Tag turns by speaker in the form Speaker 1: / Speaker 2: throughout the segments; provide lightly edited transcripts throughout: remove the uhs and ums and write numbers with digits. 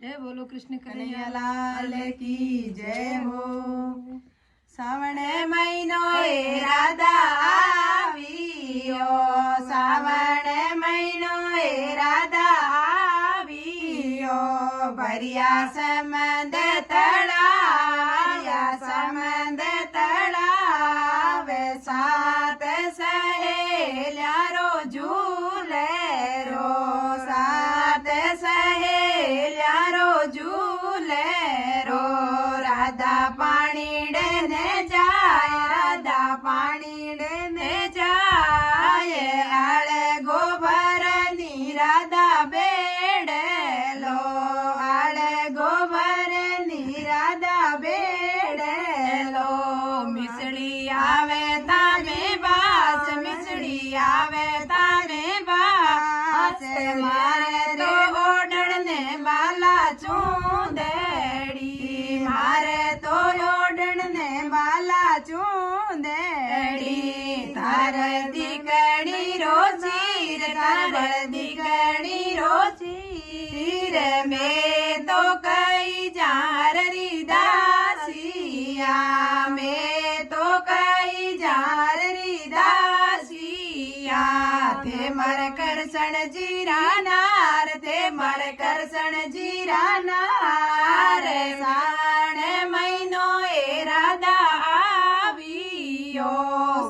Speaker 1: जय बोलो कृष्ण
Speaker 2: कन्हैया
Speaker 1: कन्हैया
Speaker 2: लाल की जय हो। श्रावण महीनो ए राधा आवियो, श्रावण महीनो ए राधा आवियो, भरिया समंद तळाया समंद तळावे, सात सहेल्या रो झूले रो, सात सहेल्या रो झूले रो, राधा पाणी डेने जाय, राधा पाणी डेने जाय, आळे गोबरनी राधा बेडलो, आळे गोबरनी राधा बेडलो, मिसळी आवे तामे बास, मिसळी आवे तामे बास, मारे तो ओढणे बाला चूंदेडी, मारे तो ओढणे बाला चूंदेडी, तार दिकणी रोचीर, तार दिकणी रोचीर, में तो कई जार री दासिया, में तो कई जार री दासिया, ते मर करसण जीरा नार, ते मर करसण जीरा नार, साण महीनो ए राधा आवियो,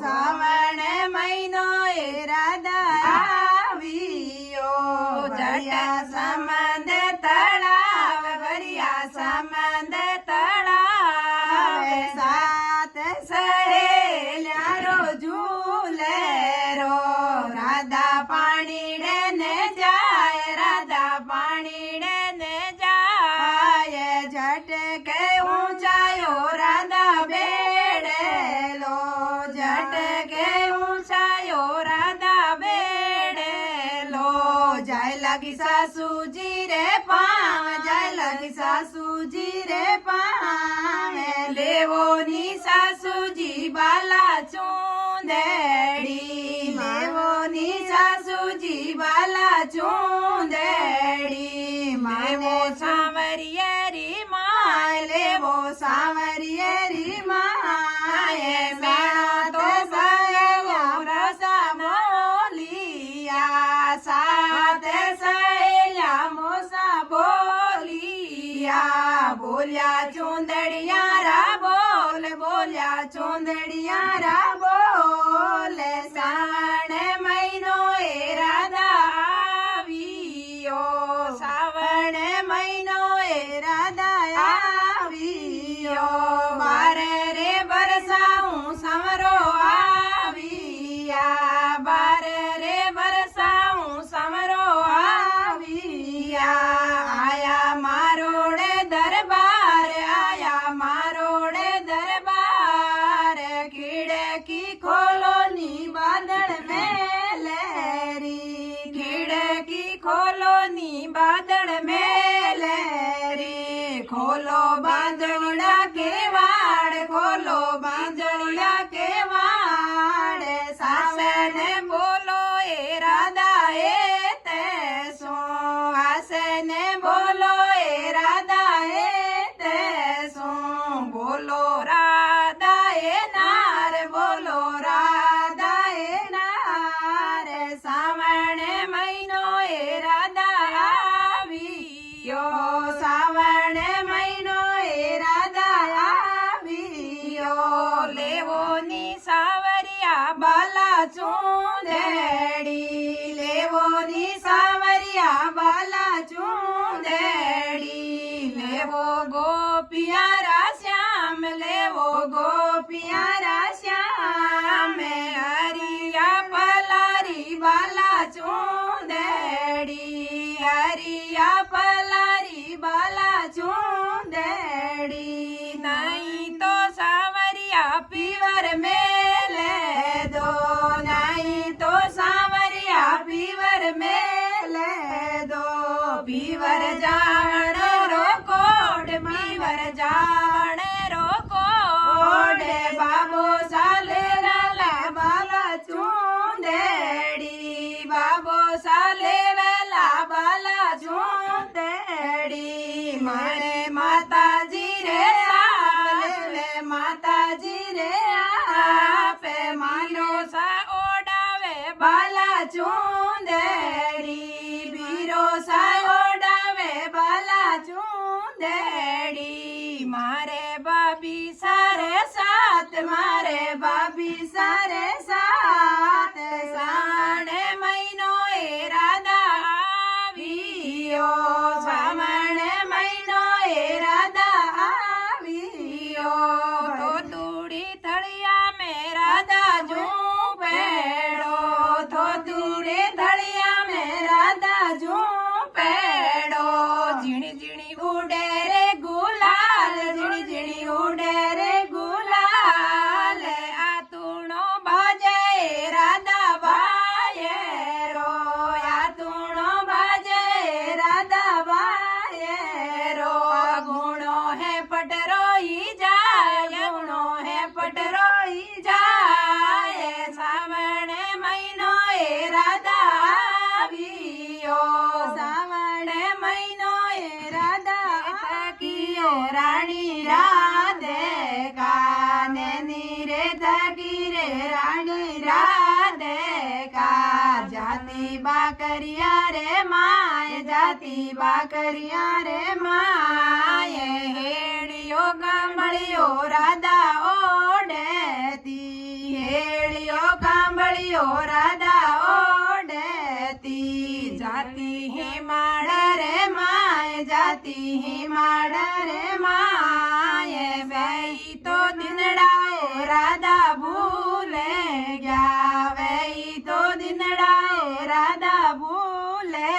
Speaker 2: श्रावण महीनो ए राधा आवियो, भरिया समंद तळाव, भरिया समंद तळाव, सात सहेल्या रो झूले रो, राधा पाणी डेने जाय, राधा पाणी डेने जाय, झटके ऊंचायो राधा बेड़ेलो, झटके ऊंचायो राधा बेड़ेलो, जाय लगी सासू जी रे पाँव, जाय लगी सासू जी रे पाँव, लेवो नी सासू जी बाला चूंदेड़ी, लेवो नी सासू जी बाला चूंदेड़ी, लेवो सांवरियरी माय, लेवो सांवरियरी माय, मेणा तो सहेल्या रसा बोलिया, सात सहेल्या मोसा बोलिया, बोलिया चूंदड़िया रा बोल, बोलिया चूंदड़िया रा बोल, साण महीनो ए राधा आवियो, श्रावण महीनो ए राधा आवियो, बारे रे बरसाऊं समरो आविया, बारे रे बरसाऊं समरो आविया, आया मारोड़े दरबार, आया मारोड़े दरबार, खिड़की खोलो नी बादल में लहरी, खिड़की खोलो नी बादल में लहरी, खोलो बांधड़ा के वाड़, खोलो बांधड़ा के वाड़, सासन बोलो ए राधा ए तैसो, हासन बोलो ए राधा ए तैसो, बोलो राधा ए नार, बोलो राधा ए नार, श्रावण महीनो ए राधा आवियो, श्रावण महीनो ए राधा आवियो, लेवो नी सावरिया बाला चूंदेड़ी, लेवो नी सावरिया बाला चूंदेड़ी, लेवो गोपिया रा श्याम, लेवो गोपिया रा श्याम, हरिया पलारी बाला चूंदेड़ी, हरिया पलारी बाला चूंदेड़ी, नहीं तो सावरिया पीवर में ले दो, नहीं तो सावरिया पीवर में ले दो, पीवर जावण रो कोड, पीवर जावण रो कोड, बाबो મારે માતાજી રે આપે માતાજી રે આપે મારો સા ઓડાવે બાલા ચુંદડી બીરો સા ઓડાવે બાલા ચુંદડી મારે બાબી સારે સાત મારે બાબી સારે સાત સાણે મહિનો એ રાધા આવ્યો સાવણે મહિનો એ રાધા આવ્યો તો તુડી થળિયા મે રાધા ઝૂંપેડો તો તુડી થળિયા મે રાધા ઝૂંપેડો ઝીણી ઝીણી ઉડે રે ગુલાલ ઝીણી ઝીણી ઉડે રે ગુલાલ આ તુણો બાજે રાધા બાયરો આ તુણો બાજે રાધા બાયરો ગુણો હે પટરોઈ જાય ગુણો હે પટરોઈ જાય સાવણે મહિનો એ રાધા આવ્યો સાવણે મહિનો એ રાધા થકીઓ રાણી રાધે કાને નીરે થકી રે રાણી રાધે કા જાતિ બાકરિયા રે માય જાતિ બાકરિયા રે માય હેડિયો કાંબળિયો રાધા ઓડેતી હેડિયો કાંબળિયો રાધા ઓડેતી જાતિ હિમાડ રે માય જાતિ હિમાડ રે માય વેઈ તો દિનડાએ રાધા ભૂલે ગયા વેઈ તો દિનડાએ રાધા ભૂલે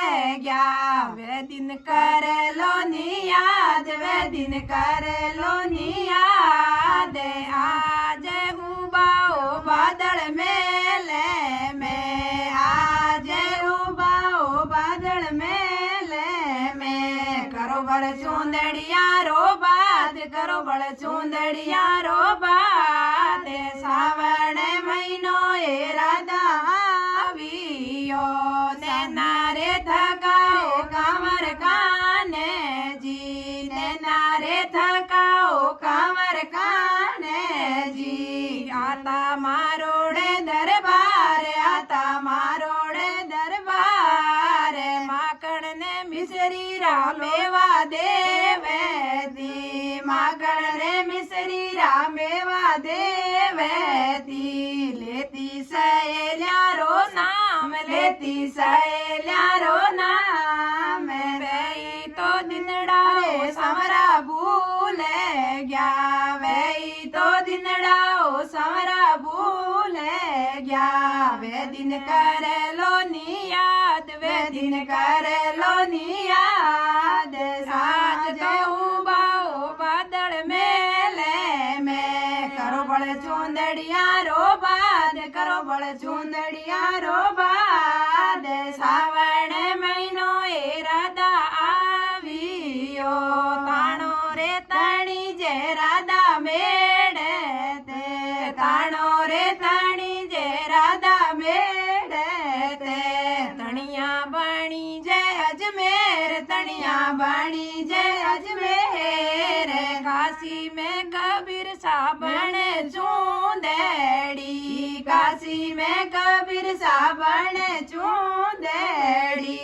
Speaker 2: ગયા વે દિન કરેલો ની યાદ વે દિન કરેલો ની યાદ આજે ઉબાઓ બાદળ મેલે મે આજે ઉબાઓ બાદળ મેલે મે કરો બળ ચુંદડિયારો બાદ કરો બળ ચુંદડિયારો બાદ સાવણે મહિનો એ રાધા આવ્યો ને નારે થકાઓ કાંવર કાને જી ને નારે થકાઓ કાંવર કાને જી આતા મારોડે દરબાર આતા મારોડે દરબાર માકણ ને મિસરી રામેવા દેવે દી માકણ ને મિસરી રામેવા દેવે દી લેતી સહેલ્યારો નામ લેતી સહેલ્યારો નામ વેઈ તો દિનડાઓ સમરા ભૂલે ગયા વેઈ તો દિનડાઓ સમરા ભૂલે ગયા વે દિન કરેલો ની યાદ વે દિન કરેલો ની યાદ સાજ તો ઉબાઓ બાદળ મેલે મે કરો બળ ચુંદડિયારો બાદ કરો બળ ચુંદડિયારો બાદ સાવણે મહિનો એ રાધા આવ્યો તાણો રે તાણી જે રાધા મેળે તે તાણો રે તાણી જે રાધા મેળે તે તણિયા બાણી જે અજમેર તણિયા બાણી જે અજમેર કાશી में कबीर साबण चूंदड़ी काशी में कबीर साबण चूंदड़ी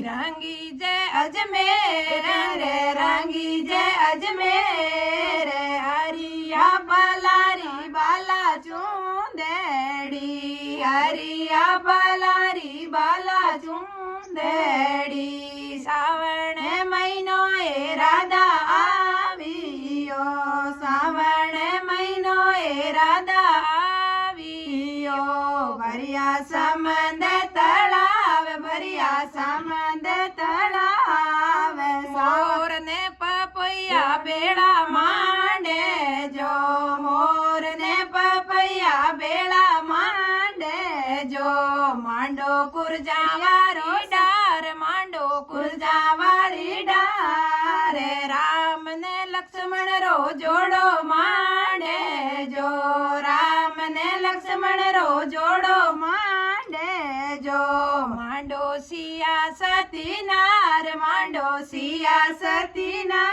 Speaker 2: रंगी जय अजमेर रे रंगी जय अजमेर हरिया बलारी बाला चूंदड़ी हरिया बलारी बाला चूंदड़ी सावण महीनो ए राधा आवियो सावण महीनो ए राधा आवियो भरिया समंद तलाव भरिया समंद तलाव मोर ने पपैया बेड़ा मांडे जो मोर ने पपैया बेड़ा मांडे जो मांडो कुरजावारी डार मांडो कुरजावारी डार राम ने लक्ष्मण रो जोड़ो मांडे जो राम ने लक्ष्मण रो जोड़ो मांडे जो मांडो सिया सती नार मांडो सिया सती नार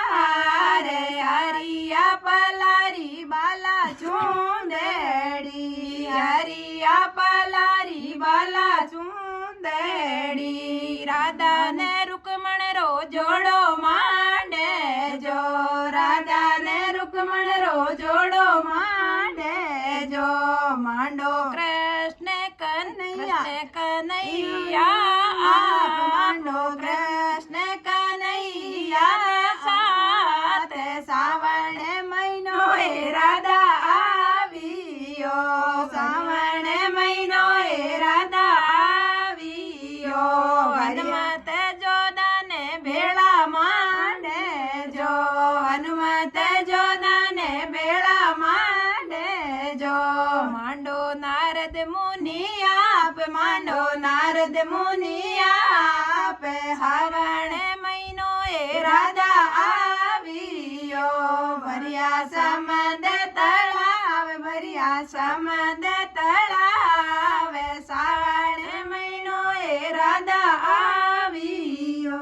Speaker 2: ભર્યા સમદ તળાવે શ્રાવણ મહિનો એ રાધા આવ્યો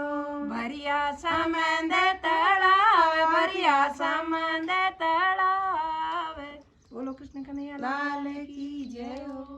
Speaker 2: ભર્યા સમદ તળાવે ભર્યા સમદ તળાવે બોલો કૃષ્ણ કનૈયા લાલ કી જય હો.